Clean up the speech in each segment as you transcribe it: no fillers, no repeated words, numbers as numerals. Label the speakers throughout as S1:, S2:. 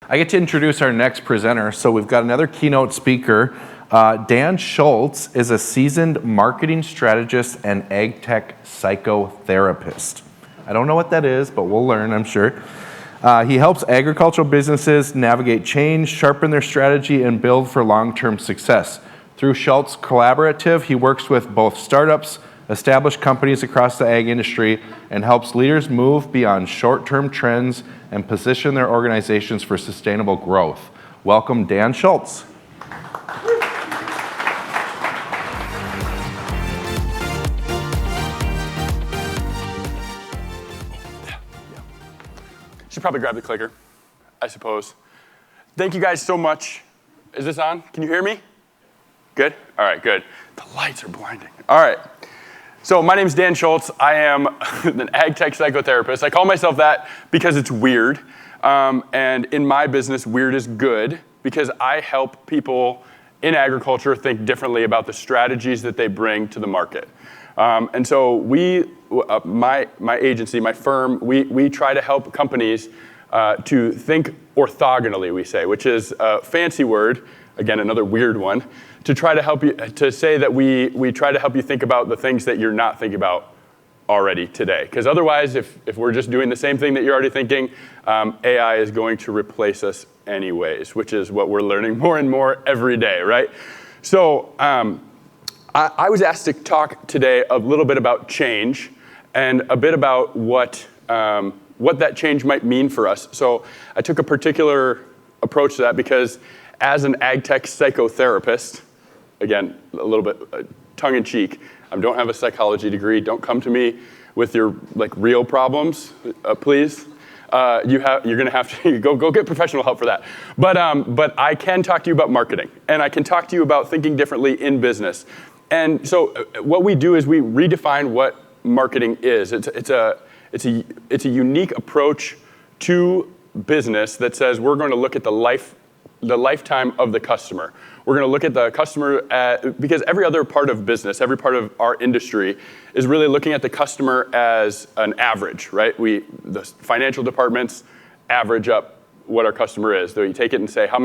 S1: I get to introduce our next presenter. So we've got another keynote speaker. Dan Schultz is a seasoned marketing strategist and Agtech Psychotherapist. I don't know what that is, but we'll learn, I'm sure. He helps agricultural businesses navigate change, sharpen their strategy, and build for long-term success. Through Schultz Collaborative, he works with both startups, established companies across the ag industry, and helps leaders move beyond short-term trends and position their organizations for sustainable growth. Welcome, Dan Schultz.
S2: Should probably grab the clicker, I suppose. Thank you guys so much. Is this on? Can you hear me? Good? All right, good. The lights are blinding. All right. So my name's Dan Schultz. I am an Agtech Psychotherapist. I call myself that because it's weird. And in my business, weird is good because I help people in agriculture think differently about the strategies that they bring to the market. And so my agency, my firm, we try to help companies to think orthogonally, we say, which is a fancy word, again, another weird one, to try to help you, to say that we try to help you think about the things that you're not thinking about already today. Because otherwise, if we're just doing the same thing that you're already thinking, AI is going to replace us anyways, which is what we're learning more and more every day, right? So I was asked to talk today a little bit about change and a bit about what that change might mean for us. So I took a particular approach to that because as an Agtech psychotherapist, again, a little bit tongue-in-cheek, I don't have a psychology degree. Don't come to me with your real problems, please. You're going to have to go get professional help for that. But I can talk to you about marketing, and I can talk to you about thinking differently in business. And so what we do is we redefine what marketing is. It's a unique approach to business that says we're going to look at the lifetime of the customer. We're going to look at the customer because every other part of business, every part of our industry is really looking at the customer as an average, right? The financial departments average up what our customer is. So you take it and say, how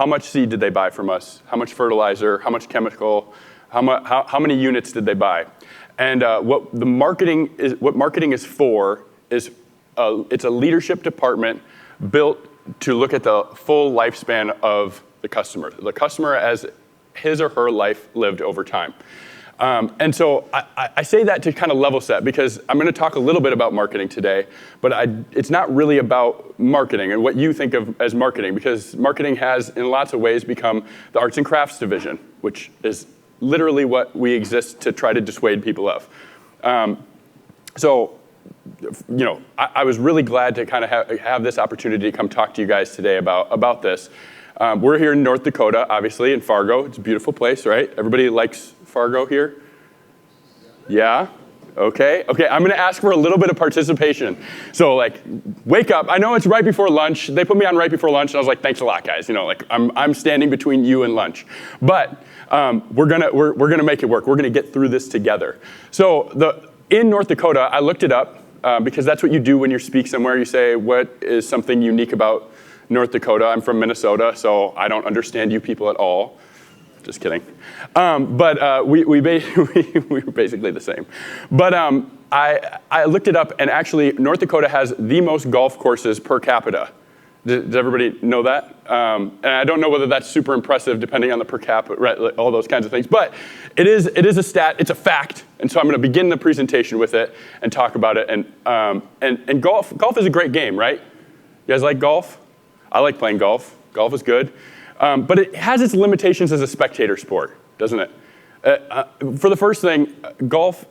S2: much seed did they buy from us? How much fertilizer? How much chemical? How many units did they buy? And what marketing is for is it's a leadership department built to look at the full lifespan of the customer as his or her life lived over time. And so I say that to kind of level set because I'm going to talk a little bit about marketing today, but it's not really about marketing and what you think of as marketing, because marketing has in lots of ways become the arts and crafts division, which is literally what we exist to try to dissuade people of. I was really glad to kind of have this opportunity to come talk to you guys today about this. We're here in North Dakota, obviously, in Fargo. It's a beautiful place, right? Everybody likes Fargo here? Yeah? Okay, I'm going to ask for a little bit of participation. So, wake up. I know it's right before lunch. They put me on right before lunch, and I was like, thanks a lot, guys. I'm standing between you and lunch. But we're gonna make it work. We're going to get through this together. So, in North Dakota, I looked it up. Because that's what you do when you speak somewhere. You say, what is something unique about North Dakota? I'm from Minnesota, so I don't understand you people at all. Just kidding. But we were basically the same. But I looked it up, and actually, North Dakota has the most golf courses per capita. Does everybody know that? And I don't know whether that's super impressive, depending on the per capita, right, all those kinds of things. But it is a stat. It's a fact. And so I'm going to begin the presentation with it and talk about it. And golf is a great game, right? You guys like golf? I like playing golf. Golf is good. But it has its limitations as a spectator sport, doesn't it? For the first thing, golf,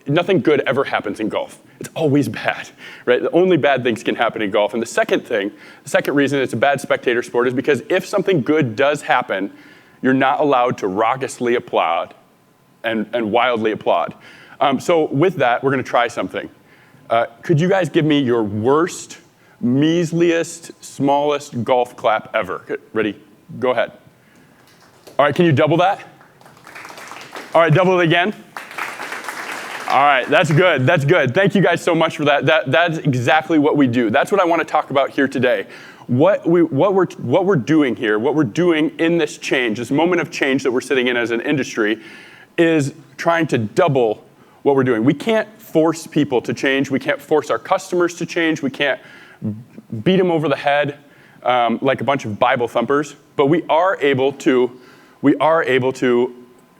S2: nothing good ever happens in golf. It's always bad, right? The only bad things can happen in golf. And the second reason it's a bad spectator sport is because if something good does happen, you're not allowed to raucously applaud and wildly applaud. So with that, we're going to try something. Could you guys give me your worst, measliest, smallest golf clap ever? Ready? Go ahead. All right, can you double that? All right, double it again. All right, that's good. That's good. Thank you guys so much for that. That's exactly what we do. That's what I want to talk about here today. What we're doing here, what we're doing in this change, this moment of change that we're sitting in as an industry, is trying to double what we're doing. We can't force people to change. We can't force our customers to change. We can't beat them over the head like a bunch of Bible thumpers. But we are able to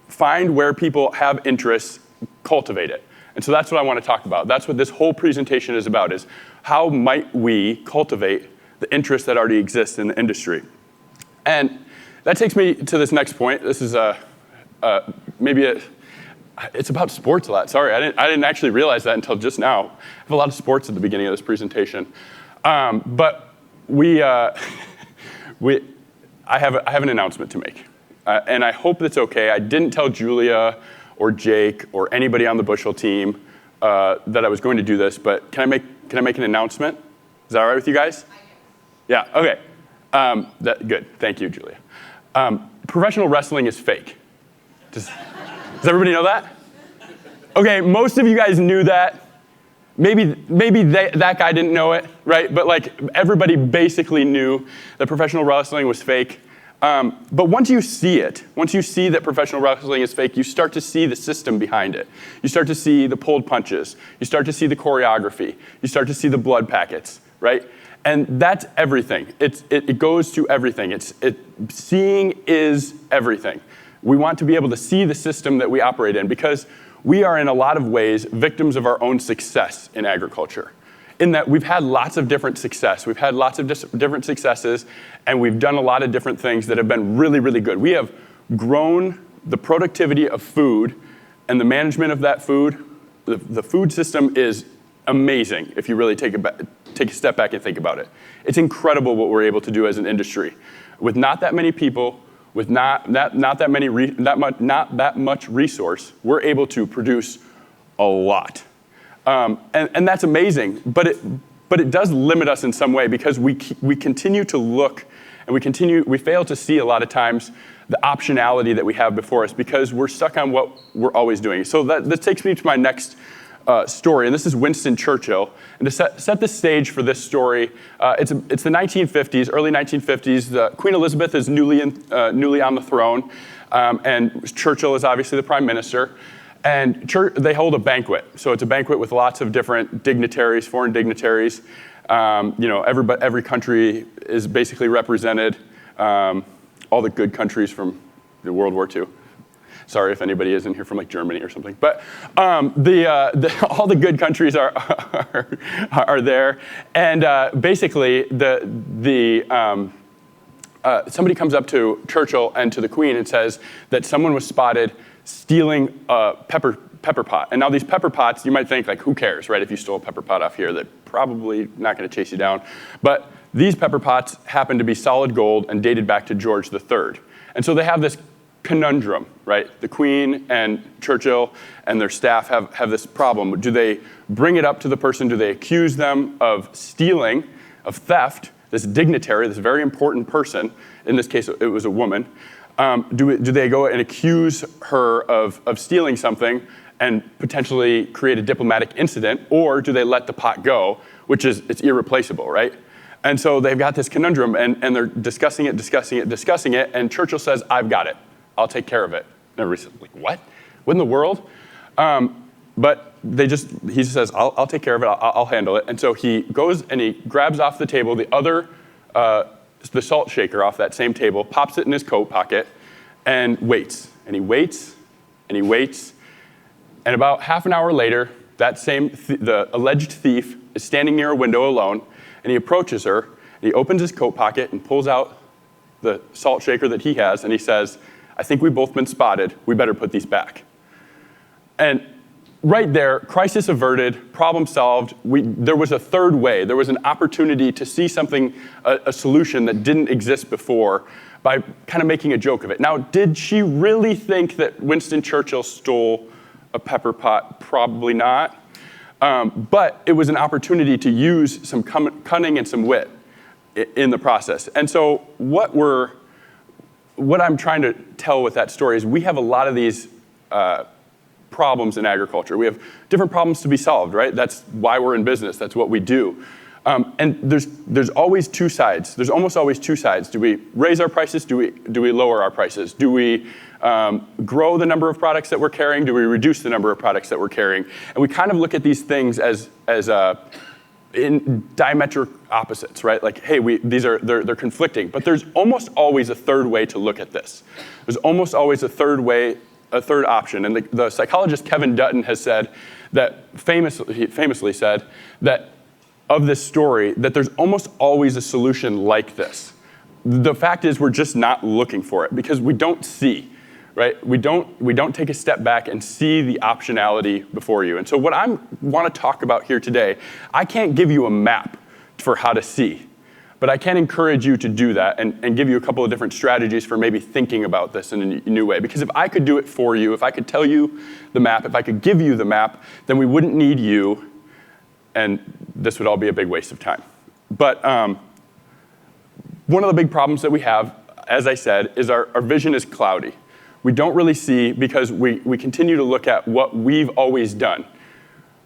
S2: find where people have interests, cultivate it. And so that's what I want to talk about. That's what this whole presentation is about, is how might we cultivate the interests that already exist in the industry. And that takes me to this next point. This is it's about sports a lot. Sorry, I didn't actually realize that until just now. I have a lot of sports at the beginning of this presentation. But I have an announcement to make. And I hope that's okay. I didn't tell Julia or Jake or anybody on the Bushel team that I was going to do this, but can I make an announcement? Is that all right with you guys? Yeah, okay. Good, thank you, Julia. Professional wrestling is fake. Does everybody know that? Okay, most of you guys knew that. Maybe that guy didn't know it, right? But like everybody basically knew that professional wrestling was fake. But once you see it, once you see that professional wrestling is fake, you start to see the system behind it. You start to see the pulled punches. You start to see the choreography. You start to see the blood packets, right? And that's everything. It goes to everything. Seeing is everything. We want to be able to see the system that we operate in because we are in a lot of ways victims of our own success in agriculture. In that we've had lots of different success. We've had lots of different successes, and we've done a lot of different things that have been really, really good. We have grown the productivity of food and the management of that food. The food system is amazing if you really take a step back and think about it. It's incredible what we're able to do as an industry. With not that many people, with not that much resource, we're able to produce a lot. And that's amazing, but it does limit us in some way because we continue to look and we fail to see a lot of times the optionality that we have before us because we're stuck on what we're always doing. So that takes me to my next story, and this is Winston Churchill. And to set the stage for this story, it's the 1950s, early 1950s. Queen Elizabeth is newly on the throne, and Churchill is obviously the prime minister. And they hold a banquet. So it's a banquet with lots of different dignitaries, foreign dignitaries. Every country is basically represented. All the good countries from World War II. Sorry if anybody is in here from like Germany or something. But all the good countries are there. And basically, somebody comes up to Churchill and to the Queen and says that someone was spotted stealing a pepper pot. And now these pepper pots, you might think like, who cares, right? If you stole a pepper pot off here, they're probably not going to chase you down. But these pepper pots happen to be solid gold and dated back to George III. And so they have this conundrum, right? The Queen and Churchill and their staff have this problem. Do they bring it up to the person? Do they accuse them of stealing, of theft, this dignitary, this very important person? In this case, it was a woman. Do they go and accuse her of stealing something and potentially create a diplomatic incident, or do they let the pot go, which is it's irreplaceable, right? And so they've got this conundrum, and they're discussing it, and Churchill says, "I've got it. I'll take care of it." And everybody's like, "What? What in the world?" But he just says, "I'll take care of it. I'll handle it." And so he goes and he grabs off the table the salt shaker off that same table, pops it in his coat pocket, and waits. And he waits, and he waits. And about half an hour later, the alleged thief is standing near a window alone, and he approaches her, and he opens his coat pocket and pulls out the salt shaker that he has, and he says, "I think we've both been spotted. We better put these back." And right there, crisis averted, problem solved. There was a third way. There was an opportunity to see something, a solution that didn't exist before by kind of making a joke of it. Now, did she really think that Winston Churchill stole a pepper pot? Probably not. But it was an opportunity to use some cunning and some wit in the process. And so what I'm trying to tell with that story is we have a lot of these problems in agriculture. We have different problems to be solved, right? That's why we're in business. That's what we do. And there's always two sides. There's almost always two sides. Do we raise our prices? Do we lower our prices? Do we grow the number of products that we're carrying? Do we reduce the number of products that we're carrying? And we kind of look at these things as in diametric opposites, right? Like, hey, they're conflicting. But there's almost always a third way to look at this. There's almost always a third option. And the psychologist Kevin Dutton has said that famously said that of this story, that there's almost always a solution like this. The fact is we're just not looking for it because we don't see, right? We don't take a step back and see the optionality before you. And so what I want to talk about here today, I can't give you a map for how to see, but I can encourage you to do that and give you a couple of different strategies for maybe thinking about this in a new way. Because if I could do it for you, if I could tell you the map, if I could give you the map, then we wouldn't need you, and this would all be a big waste of time. But one of the big problems that we have, as I said, is our vision is cloudy. We don't really see because we continue to look at what we've always done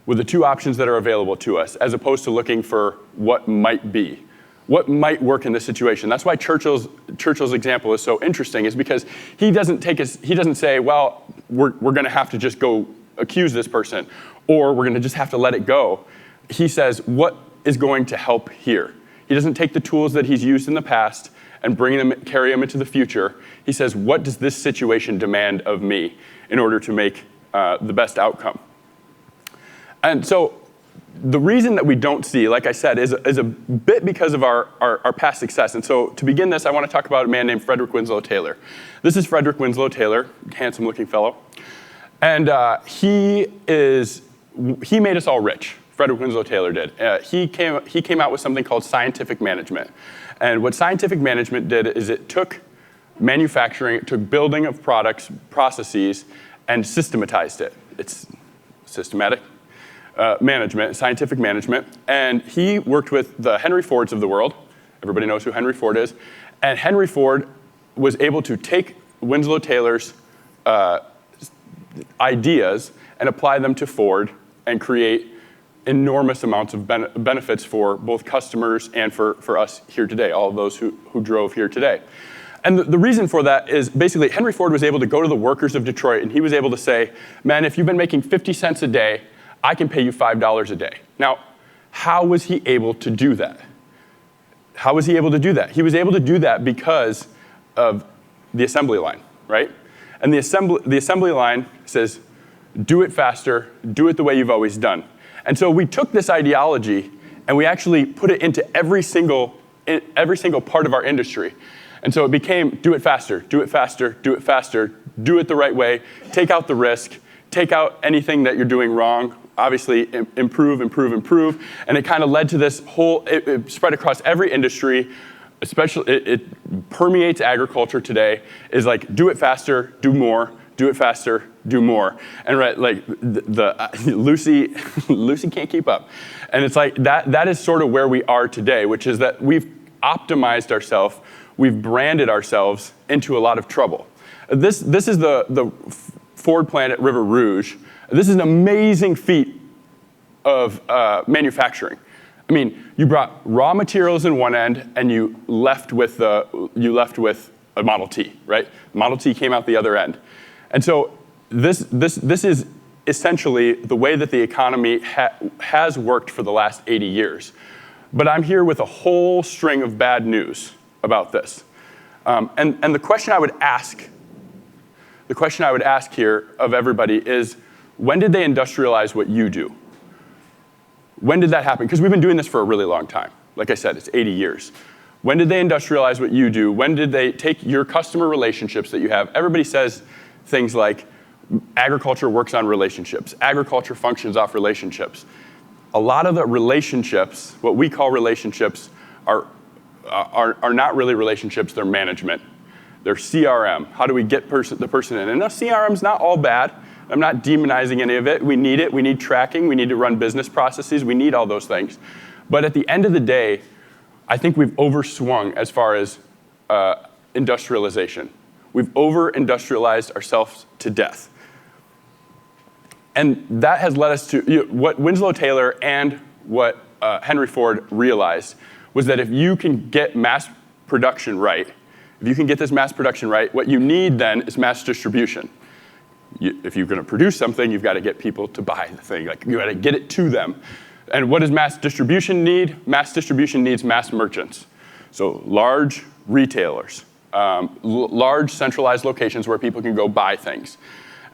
S2: with the two options that are available to us, as opposed to looking for what might be, what might work in this situation. That's why Churchill's example is so interesting, is because he doesn't say, well, we're going to have to just go accuse this person, or we're going to just have to let it go. He says, what is going to help here? He doesn't take the tools that he's used in the past and carry them into the future. He says, what does this situation demand of me in order to make the best outcome? And so the reason that we don't see, like I said, is a bit because of our past success. And so to begin this, I want to talk about a man named Frederick Winslow Taylor. This is Frederick Winslow Taylor, handsome-looking fellow. And he made us all rich. Frederick Winslow Taylor did. He came out with something called scientific management. And what scientific management did is it took manufacturing, it took building of products, processes, and systematized it. It's systematic management, scientific management. And he worked with the Henry Fords of the world. Everybody knows who Henry Ford is. And Henry Ford was able to take Winslow Taylor's ideas and apply them to Ford and create enormous amounts of benefits for both customers and for us here today, all of those who drove here today. And the reason for that is basically Henry Ford was able to go to the workers of Detroit and he was able to say, man, if you've been making 50 cents a day, I can pay you $5 a day. Now, how was he able to do that? How was he able to do that? He was able to do that because of the assembly line, right? And the assembly line says, do it faster, do it the way you've always done. And so we took this ideology and we actually put it into every single part of our industry. And so it became do it faster, do it faster, do it faster, do it the right way, take out the risk, take out anything that you're doing wrong, obviously improve. And it kind of led to this whole, it spread across every industry, especially it permeates agriculture today, is like do it faster, do more, do it faster, do more. And right, like Lucy can't keep up. And it's like that is sort of where we are today, which is that we've optimized ourselves, we've branded ourselves into a lot of trouble. This is the Ford plant at River Rouge. This is an amazing feat of manufacturing. I mean, you brought raw materials in one end and you left with a Model T, right? Model T came out the other end. And so this is essentially the way that the economy has worked for the last 80 years. But I'm here with a whole string of bad news about this. And the question I would ask here of everybody is, when did they industrialize what you do? When did that happen? Because we've been doing this for a really long time. Like I said, it's 80 years. When did they industrialize what you do? When did they take your customer relationships that you have? Everybody says things like, agriculture works on relationships. Agriculture functions off relationships. A lot of the relationships, what we call relationships, are not really relationships, they're management. They're CRM. How do we get the person in? And CRM's not all bad. I'm not demonizing any of it. We need it. We need tracking. We need to run business processes. We need all those things. But at the end of the day, I think we've overswung as far as industrialization. We've over-industrialized ourselves to death. And that has led us to what Winslow Taylor and what Henry Ford realized was that if you can get mass production right, if you can get this mass production right, what you need then is mass distribution. If you're going to produce something, you've got to get people to buy the thing. Like, you got to get it to them. And what does mass distribution need? Mass distribution needs mass merchants. So large retailers, large centralized locations where people can go buy things.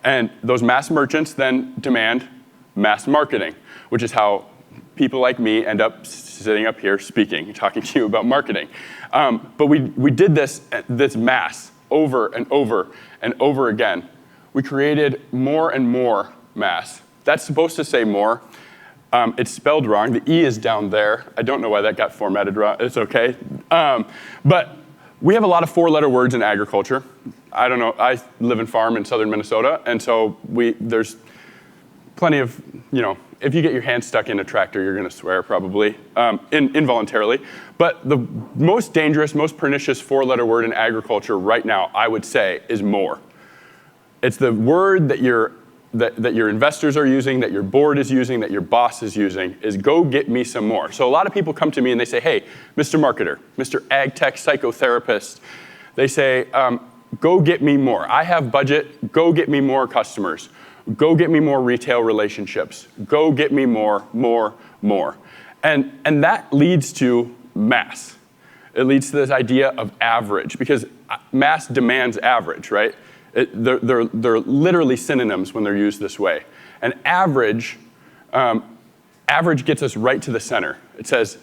S2: And those mass merchants then demand mass marketing, which is how people like me end up sitting up here speaking, talking to you about marketing. But we did this mass over and over and over again. We created more and more mass. That's supposed to say more. It's spelled wrong. The E is down there. I don't know why that got formatted wrong. It's okay. But we have a lot of four-letter words in agriculture. I don't know. I live and farm in southern Minnesota, and so there's plenty of, if you get your hand stuck in a tractor, you're going to swear probably, involuntarily. But the most dangerous, most pernicious four-letter word in agriculture right now, I would say, is more. It's the word that your investors are using, that your board is using, that your boss is using, is go get me some more. So a lot of people come to me and they say, hey, Mr. Marketer, Mr. Agtech Psychotherapist, they say, go get me more. I have budget, go get me more customers. Go get me more retail relationships. Go get me more. And that leads to mass. It leads to this idea of average, because mass demands average, right? They're literally synonyms when they're used this way. And average gets us right to the center. It says,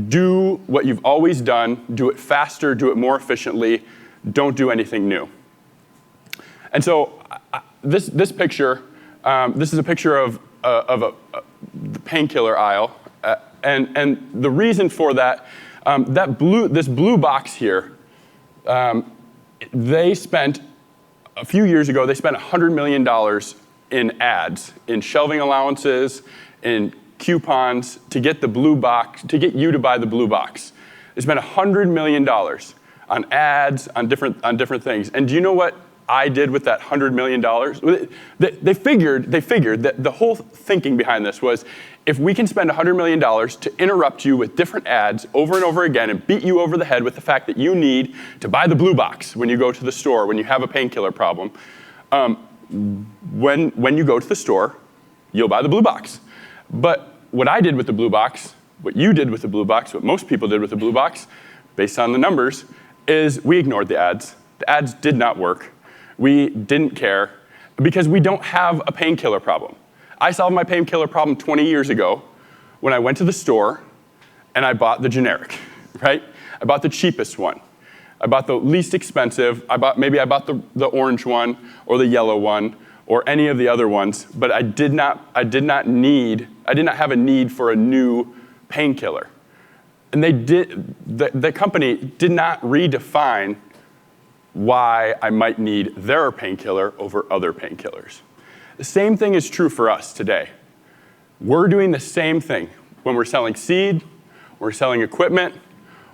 S2: do what you've always done, do it faster, do it more efficiently, don't do anything new. And so this picture, this is a picture of the painkiller aisle. And the reason for that, this blue box here, a few years ago, they spent $100 million in ads, in shelving allowances, in coupons to get the blue box, to get you to buy the blue box. They spent $100 million on ads, on different things. And do you know what I did with that $100 million? They figured that the whole thinking behind this was, if we can spend $100 million to interrupt you with different ads over and over again and beat you over the head with the fact that you need to buy the blue box when you go to the store, when you have a painkiller problem, when you go to the store, you'll buy the blue box. But what I did with the blue box, what you did with the blue box, what most people did with the blue box, based on the numbers, is we ignored the ads. The ads did not work. We didn't care because we don't have a painkiller problem. I solved my painkiller problem 20 years ago when I went to the store and I bought the generic, right? I bought the cheapest one. I bought the least expensive. I bought the orange one or the yellow one or any of the other ones, but I did not have a need for a new painkiller. And the company did not redefine why I might need their painkiller over other painkillers. The same thing is true for us today. We're doing the same thing when we're selling seed, we're selling equipment,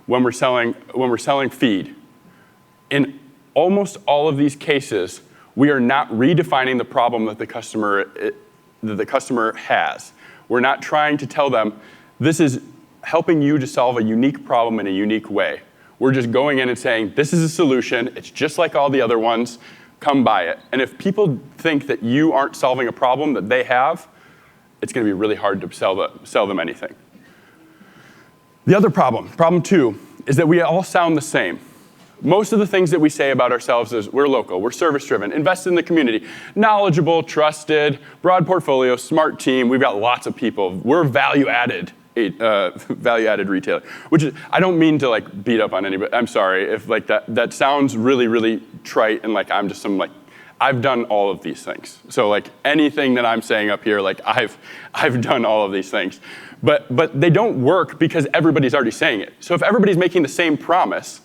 S2: when we're selling feed. In almost all of these cases, we are not redefining the problem that the customer has. We're not trying to tell them, this is helping you to solve a unique problem in a unique way. We're just going in and saying, this is a solution, it's just like all the other ones, come buy it. And if people think that you aren't solving a problem that they have, it's going to be really hard to sell them anything. The other problem 2, is that we all sound the same. Most of the things that we say about ourselves is we're local, we're service-driven, invest in the community, knowledgeable, trusted, broad portfolio, smart team. We've got lots of people. We're value-added retailer, which is, I don't mean to like beat up on anybody. I'm sorry if like that sounds really, really trite and like I'm just some like, I've done all of these things. So like anything that I'm saying up here, like I've done all of these things, but they don't work because everybody's already saying it. So if everybody's making the same promise,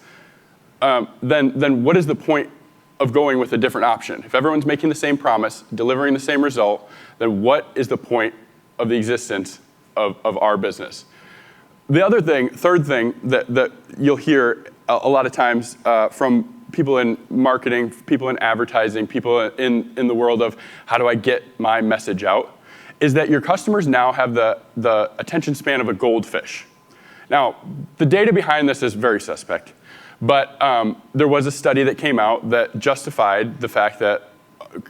S2: then what is the point of going with a different option? If everyone's making the same promise, delivering the same result, then what is the point of the existence of our business? The third thing that you'll hear a lot of times from people in marketing, people in advertising, people in the world of how do I get my message out, is that your customers now have the attention span of a goldfish. Now, the data behind this is very suspect, but there was a study that came out that justified the fact that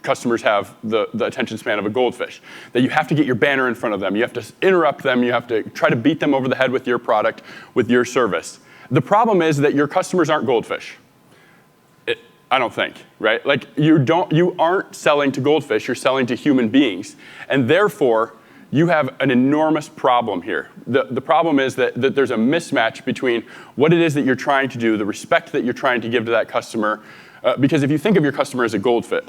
S2: customers have the attention span of a goldfish, that you have to get your banner in front of them, you have to interrupt them, you have to try to beat them over the head with your product, with your service. The problem is that your customers aren't goldfish. I don't think, right? Like you aren't selling to goldfish, you're selling to human beings. And therefore, you have an enormous problem here. The problem is that there's a mismatch between what it is that you're trying to do, the respect that you're trying to give to that customer. Because if you think of your customer as a goldfish,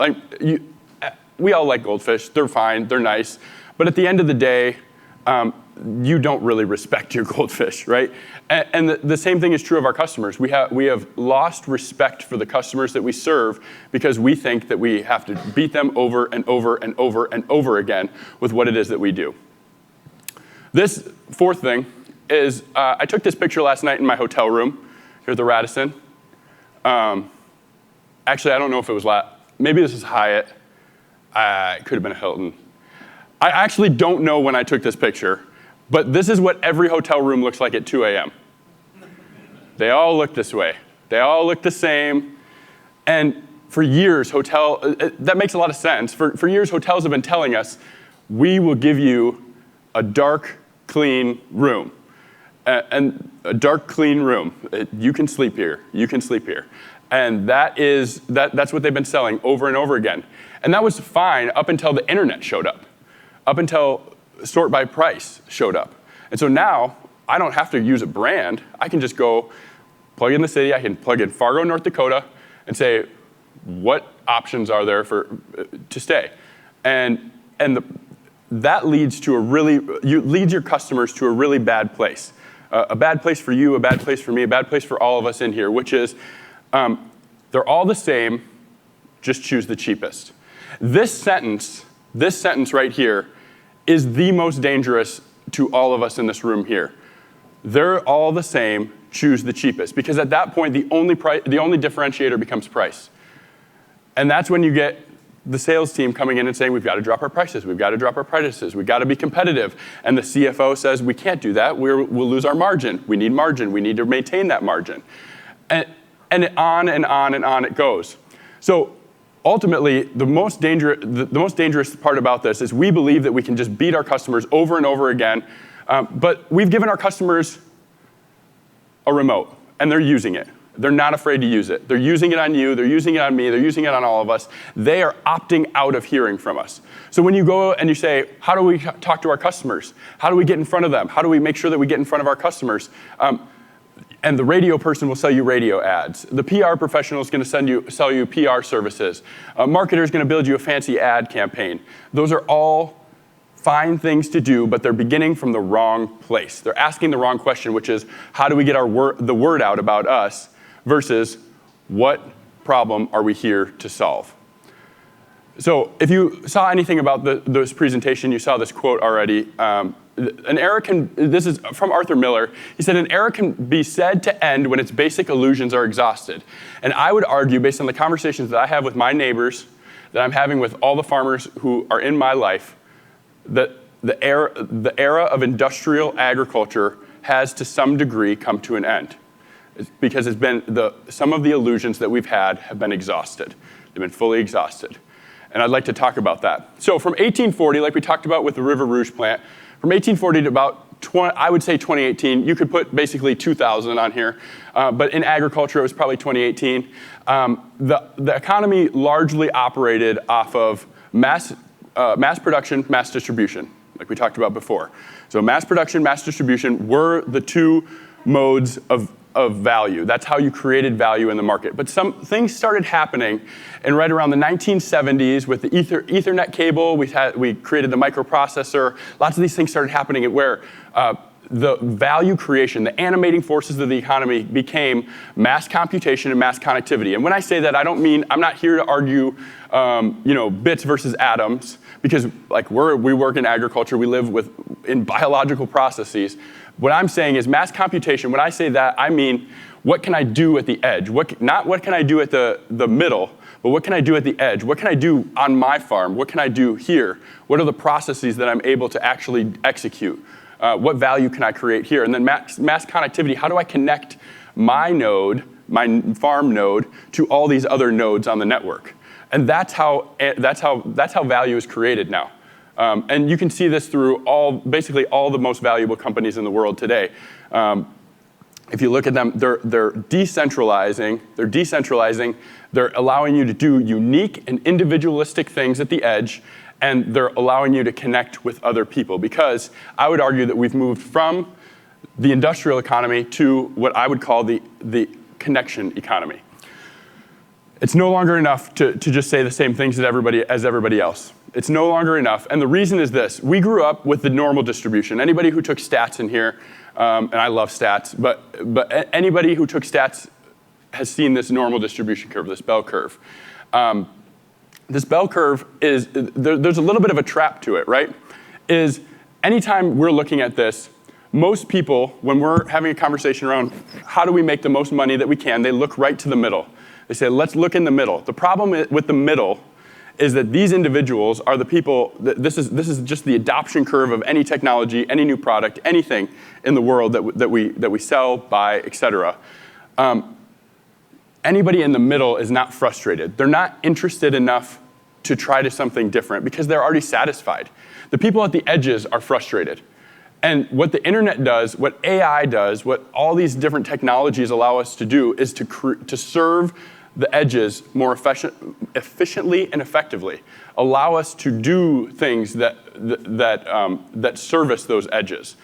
S2: we all like goldfish, they're fine, they're nice. But at the end of the day, you don't really respect your goldfish, right? And the same thing is true of our customers. We have lost respect for the customers that we serve because we think that we have to beat them over and over and over and over again with what it is that we do. This fourth thing is I took this picture last night in my hotel room here at the Radisson. Actually, I don't know if it was maybe this is Hyatt. It could have been a Hilton. I actually don't know when I took this picture, but this is what every hotel room looks like at 2 a.m. They all look this way. They all look the same. And for years, that makes a lot of sense. For years, hotels have been telling us, we will give you a dark, clean room. And a dark, clean room. You can sleep here. You can sleep here. And that's what they've been selling over and over again. And that was fine up until the internet showed up. Up until sort by price showed up. And so now, I don't have to use a brand. I can just go plug in the city. I can plug in Fargo, North Dakota, and say, what options are there to stay? And that leads your customers to a really bad place. A bad place for you, a bad place for me, a bad place for all of us in here, which is they're all the same, just choose the cheapest. This sentence right here is the most dangerous to all of us in this room here. They're all the same, choose the cheapest. Because at that point, the only differentiator becomes price. And that's when you get the sales team coming in and saying, we've got to drop our prices, we've got to drop our prices, we've got to be competitive. And the CFO says, we can't do that, we'll lose our margin. We need margin, we need to maintain that margin. And on and on and on it goes. So ultimately, the most dangerous part about this is we believe that we can just beat our customers over and over again, but we've given our customers a remote, and they're using it. They're not afraid to use it. They're using it on you, they're using it on me, they're using it on all of us. They are opting out of hearing from us. So when you go and you say, how do we talk to our customers? How do we get in front of them? How do we make sure that we get in front of our customers? And the radio person will sell you radio ads. The PR professional is going to sell you PR services. A marketer is going to build you a fancy ad campaign. Those are all fine things to do, but they're beginning from the wrong place. They're asking the wrong question, which is, how do we get the word out about us versus what problem are we here to solve? So if you saw anything about this presentation, you saw this quote already. This is from Arthur Miller. He said, an era can be said to end when its basic illusions are exhausted. And I would argue, based on the conversations that I have with my neighbors, that I'm having with all the farmers who are in my life, that the era of industrial agriculture has to some degree come to an end. It's because some of the illusions that we've had have been exhausted. They've been fully exhausted. And I'd like to talk about that. So from 1840, like we talked about with the River Rouge plant, from 1840 to about I would say 2018, you could put basically 2000 on here, but in agriculture it was probably 2018. The economy largely operated off of mass production, mass distribution, like we talked about before. So mass production, mass distribution were the two modes of value. That's how you created value in the market. But some things started happening, and right around the 1970s with the Ethernet cable, we created the microprocessor. Lots of these things started happening where the value creation, the animating forces of the economy became mass computation and mass connectivity. And when I say that, I don't mean, I'm not here to argue bits versus atoms, because like we work in agriculture, we live in biological processes. What I'm saying is mass computation. When I say that, I mean what can I do at the edge? Not what can I do at the middle, but what can I do at the edge? What can I do on my farm? What can I do here? What are the processes that I'm able to actually execute? What value can I create here? And then mass connectivity, how do I connect my node, my farm node, to all these other nodes on the network? And that's how value is created now. And you can see this through basically all the most valuable companies in the world today. If you look at them, they're decentralizing. They're allowing you to do unique and individualistic things at the edge, and they're allowing you to connect with other people. Because I would argue that we've moved from the industrial economy to what I would call the connection economy. It's no longer enough to just say the same things as everybody else. It's no longer enough, and the reason is this. We grew up with the normal distribution. Anybody who took stats in here, and I love stats, but anybody who took stats has seen this normal distribution curve, this bell curve. This bell curve is, there's a little bit of a trap to it, right? Is anytime we're looking at this, most people, when we're having a conversation around how do we make the most money that we can, they look right to the middle. They say, let's look in the middle. The problem with the middle is that these individuals are the people, this is just the adoption curve of any technology, any new product, anything in the world that we sell, buy, et cetera. Anybody in the middle is not frustrated. They're not interested enough to try to something different because they're already satisfied. The people at the edges are frustrated. And what the internet does, what AI does, what all these different technologies allow us to do is to serve the edges more efficiently and effectively. Allow us to do things that service those edges.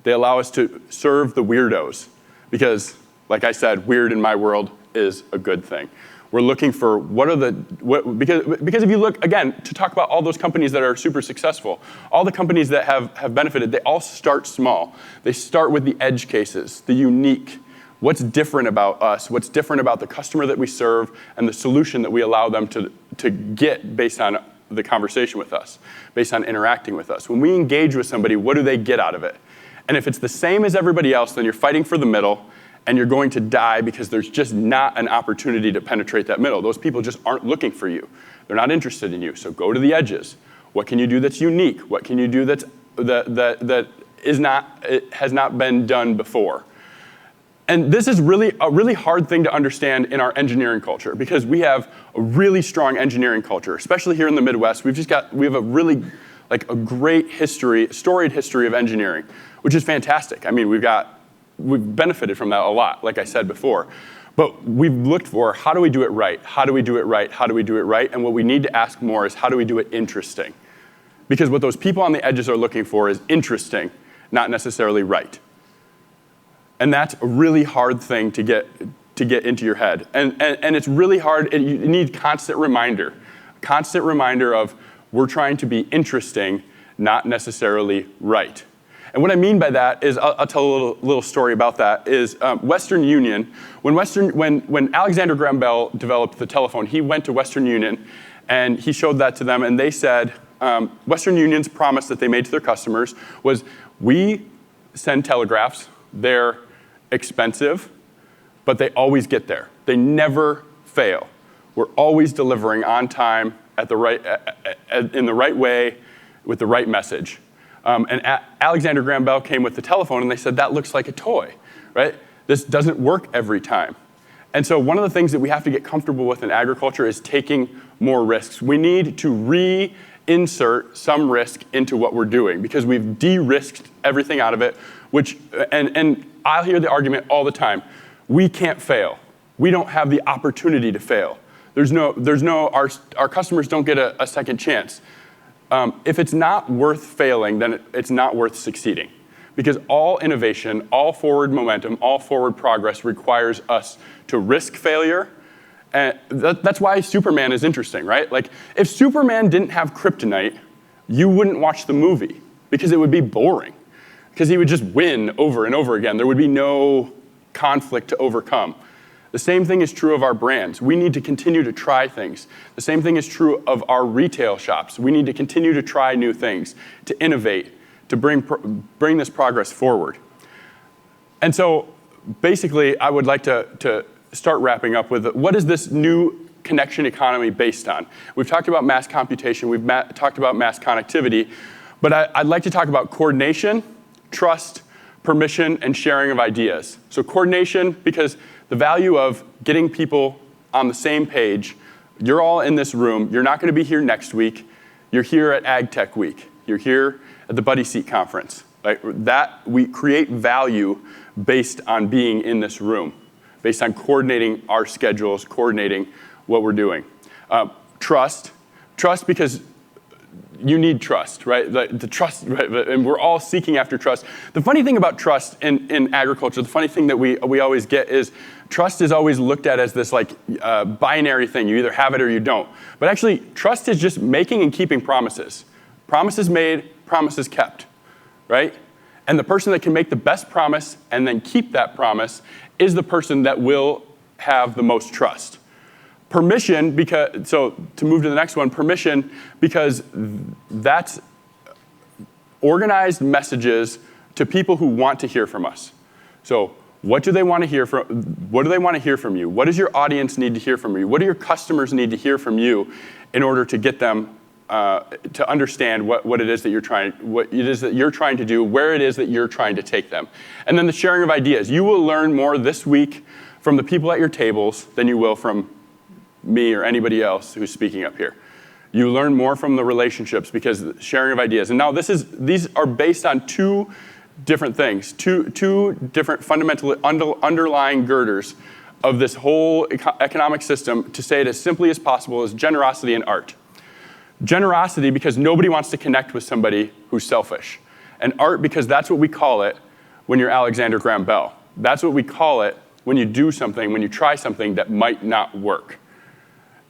S2: They allow us to serve the weirdos because, like I said, weird in my world is a good thing. We're looking for because if you look, again, to talk about all those companies that are super successful, all the companies that have benefited, they all start small. They start with the edge cases, the unique. What's different about us? What's different about the customer that we serve and the solution that we allow them to get based on the conversation with us, based on interacting with us? When we engage with somebody, what do they get out of it? And if it's the same as everybody else, then you're fighting for the middle, and you're going to die because there's just not an opportunity to penetrate that middle. Those people just aren't looking for you. They're not interested in you. So go to the edges. What can you do that's unique? What can you do that has not been done before? And this is really a really hard thing to understand in our engineering culture because we have a really strong engineering culture, especially here in the Midwest. We have a really a great storied history of engineering, which is fantastic. I mean, we've benefited from that a lot, like I said before. But we've looked for how do we do it right? How do we do it right? How do we do it right? And what we need to ask more is how do we do it interesting? Because what those people on the edges are looking for is interesting, not necessarily right. And that's a really hard thing to get into your head. And it's really hard. You need constant reminder of we're trying to be interesting, not necessarily right. And what I mean by that is, I'll tell a little story about that, is Western Union. When Alexander Graham Bell developed the telephone, he went to Western Union and he showed that to them and they said, Western Union's promise that they made to their customers was, we send telegraphs, they're expensive, but they always get there. They never fail. We're always delivering on time in the right way with the right message. And Alexander Graham Bell came with the telephone and they said, that looks like a toy, right? This doesn't work every time. And so one of the things that we have to get comfortable with in agriculture is taking more risks. We need to reinsert some risk into what we're doing because we've de-risked everything out of it, and I'll hear the argument all the time. We can't fail. We don't have the opportunity to fail. Our customers don't get a second chance. If it's not worth failing, then it's not worth succeeding. Because all innovation, all forward momentum, all forward progress requires us to risk failure. And that's why Superman is interesting, right? Like, if Superman didn't have kryptonite, you wouldn't watch the movie because it would be boring. Because he would just win over and over again. There would be no conflict to overcome. The same thing is true of our brands. We need to continue to try things. The same thing is true of our retail shops. We need to continue to try new things, to innovate, to bring this progress forward. And so basically, I would like to start wrapping up with what is this new connection economy based on? We've talked about mass computation, we've talked about mass connectivity, but I'd like to talk about coordination, trust, permission, and sharing of ideas. So coordination, because the value of getting people on the same page. You're all in this room. You're not going to be here next week. You're here at Agtech Week. You're here at the Buddy Seat Conference. Right? That we create value based on being in this room, based on coordinating our schedules, coordinating what we're doing. Trust because you need trust, right? The trust, right? And we're all seeking after trust. The funny thing about trust in agriculture, the funny thing that we always get is trust is always looked at as this like binary thing. You either have it or you don't. But actually, trust is just making and keeping promises. Promises made, promises kept, right? And the person that can make the best promise and then keep that promise is the person that will have the most trust. Permission, so to move to the next one, permission, because that's organized messages to people who want to hear from us. So what do they want to hear from? What do they want to hear from you? What does your audience need to hear from you? What do your customers need to hear from you in order to get them to understand what it is that you're trying to do, where it is that you're trying to take them, and then the sharing of ideas. You will learn more this week from the people at your tables than you will from me or anybody else who's speaking up here. You learn more from the relationships because sharing of ideas. And now these are based on two different things, two different fundamental underlying girders of this whole economic system. To say it as simply as possible is generosity and art. Generosity because nobody wants to connect with somebody who's selfish. And art because that's what we call it when you're Alexander Graham Bell. That's what we call it when you do something, when you try something that might not work.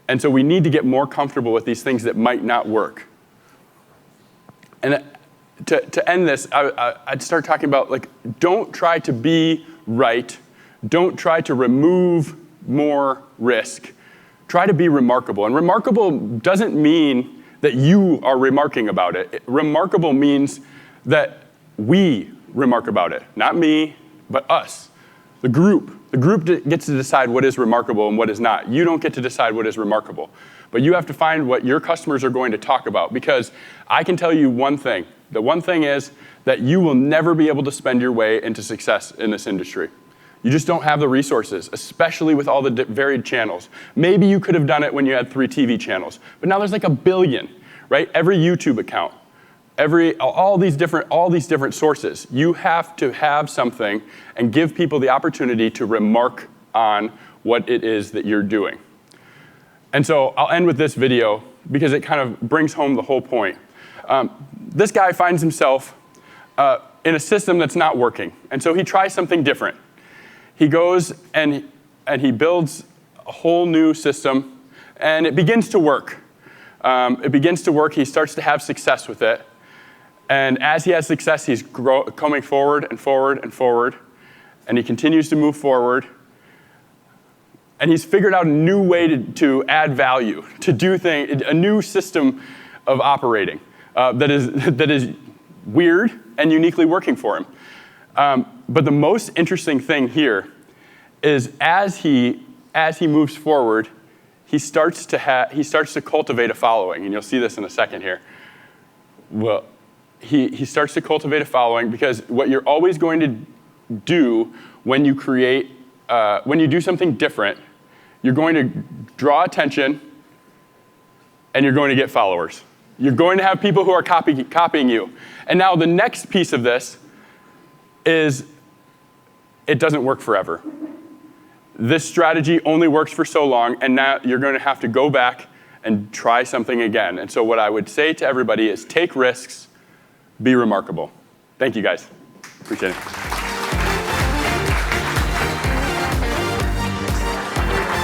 S2: And so we need to get more comfortable with these things that might not work. And to end this, I'd start talking about, like, don't try to be right. Don't try to remove more risk. Try to be remarkable. And remarkable doesn't mean that you are remarking about it. Remarkable means that we remark about it. Not me, but us. The group gets to decide what is remarkable and what is not. You don't get to decide what is remarkable. But you have to find what your customers are going to talk about, because I can tell you one thing. The one thing is that you will never be able to spend your way into success in this industry. You just don't have the resources, especially with all the varied channels. Maybe you could have done it when you had 3 TV channels, but now there's like 1 billion, right? Every YouTube account, all these different sources. You have to have something and give people the opportunity to remark on what it is that you're doing. And so I'll end with this video because it kind of brings home the whole point. This guy finds himself in a system that's not working, and so he tries something different. He goes and he builds a whole new system, and it begins to work. He starts to have success with it. And as he has success, he's coming forward and forward and forward, and he continues to move forward. And he's figured out a new way to add value, to do things, a new system of operating that is weird and uniquely working for him. But the most interesting thing here is as he moves forward, he starts to cultivate a following, and you'll see this in a second here. Well, he starts to cultivate a following because what you're always going to do when you do something different, you're going to draw attention and you're going to get followers. You're going to have people who are copying you. And now the next piece of this is it doesn't work forever. This strategy only works for so long, and now you're going to have to go back and try something again. And so what I would say to everybody is take risks, be remarkable. Thank you, guys. Appreciate it.